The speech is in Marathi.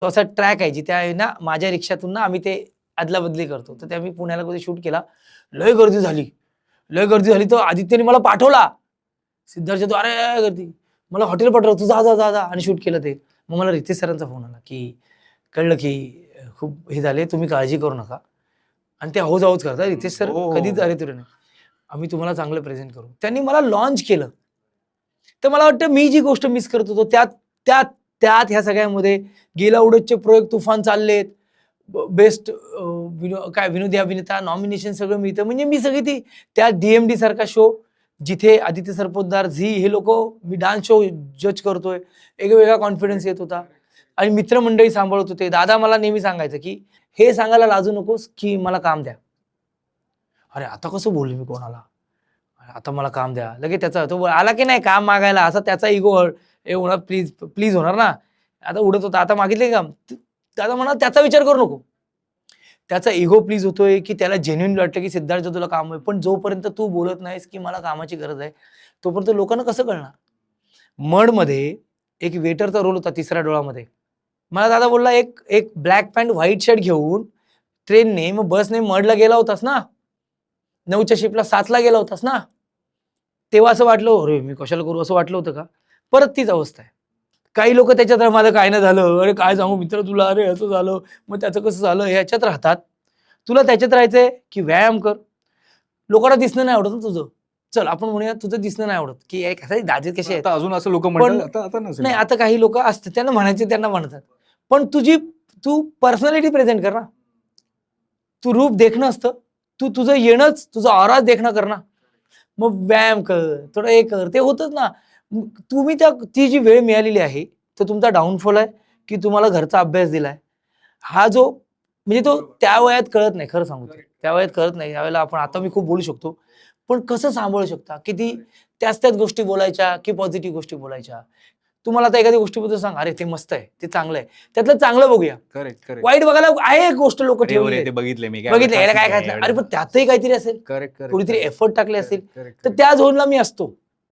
तो असा ट्रॅक आहे जिथे आहे ना माझ्या रिक्षातून ना आम्ही ते अदला बदली करतो. तर ते आम्ही पुण्याला कधी शूट केला. लय गर्दी झाली तर आदित्यने मला पाठवला. सिद्धार्थच्या तो अरे गर्दी, मला हॉटेल पाठवलं, तू जा जा जा जा आणि शूट केलं ते. मग मला रितेश सरांचा फोन आला की कळलं की खूप हे झाले, तुम्ही काळजी करू नका. आणि ते हौज हौज करतात रितेश सर कधीच अरे तुरे नाही, आम्ही तुम्हाला चांगलं प्रेझेंट करू. त्यांनी मला लॉन्च केलं. तर मला वाटतं मी जी गोष्ट मिस करत होतो त्यात त्यात त्यात ह्या सगळ्यामध्ये गेला उडतचे प्रयोग तुफान चाललेत, बेस्ट काय विनोदी अभिनेता नॉमिनेशन सगळं मिळतं. म्हणजे मी सगळी ती त्या DMD सारखा शो जिथे आदित्य सरपोतदार, झी हे लोक, मी डान्स शो जज करतोय, एक वेगळा कॉन्फिडन्स येत होता. आणि मित्रमंडळी सांभाळत होते. दादा मला नेहमी सांगायचं की हे सांगायला लाजू नकोस की मला काम द्या. अरे आता कसं बोलले मी कोणाला, आता मला काम द्या, लगेच त्याचा तो आला की नाही काम मागायला, असा त्याचा इगो होणार, प्लीज प्लीज होणार ना. आता उडत होता, आता मागितले काम, दादा म्हणा त्याचा विचार करू नको. त्याचा इगो प्लीज होतोय की त्याला जेन्युइन वाटतं की सिद्धार्थ तुला काम आहे. पण जोपर्यंत तू बोलत नाहीस की मला कामाची गरज आहे, तोपर्यंत लोकांना कसं कळणार. मडमध्ये एक वेटरचा रोल होता तिसऱ्या डोळामध्ये. मला दादा बोलला एक एक ब्लॅक पॅन्ट व्हाईट शर्ट घेऊन ट्रेनने मग बसने मडला गेला होतास ना, 9च्या शिपला 7ला गेला होतास ना. तेव्हा असं वाटलं अरे मी कशाला करू, असं वाटलं होतं का. परत तीच अवस्था आहे. काही लोक त्याच्यात माझं काय नाही झालं, अरे काय सांगू मित्र तुला, अरे असं झालं, मग त्याचं कसं झालं, ह्याच्यात राहतात. तुला त्याच्यात राहायचंय की व्यायाम कर. लोकांना दिसणं नाही आवडत तुझं. चल आपण म्हणूया तुझं दिसणं नाही आवडत की एक दाजे कसे आहेत. अजून असं लोक म्हणतात नाही आता काही लोक असतात त्यांना म्हणायचे, त्यांना म्हणतात. पण तू पर्सनॅलिटी प्रेझेंट कर ना. तू रूप देखणं असतं, तू तुझं येणंच, तुझा ऑरा देखणं कर ना. मग व्यायाम कर, थोडं हे कर, ते होतच ना. तुम्ही ती जी वेळ मिळालेली आहे तो तुमचा डाऊनफॉल आहे की तुम्हाला घरचा अभ्यास दिलाय. हा जो म्हणजे तो त्या वयात कळत नाही, खरं सांगू त्या वयात कळत नाही. यावेळेला आपण आता मी खूप बोलू शकतो, पण कसं सांभाळू शकता, किती त्याच गोष्टी बोलायच्या की पॉझिटिव्ह गोष्टी बोलायच्या. तुम्हाला आता एखाद्या गोष्टीबद्दल सांग, अरे ते मस्त आहे, ते चांगलं आहे, त्यातलं चांगलं बघूया. करेक्ट. वाईट बघायला आहे एक गोष्ट लोक ठेवली, बघितले याला काय खायचं, अरे पण त्यातही काहीतरी असेल, कुणीतरी एफर्ट टाकले असेल, तर त्या झोनला मी असतो.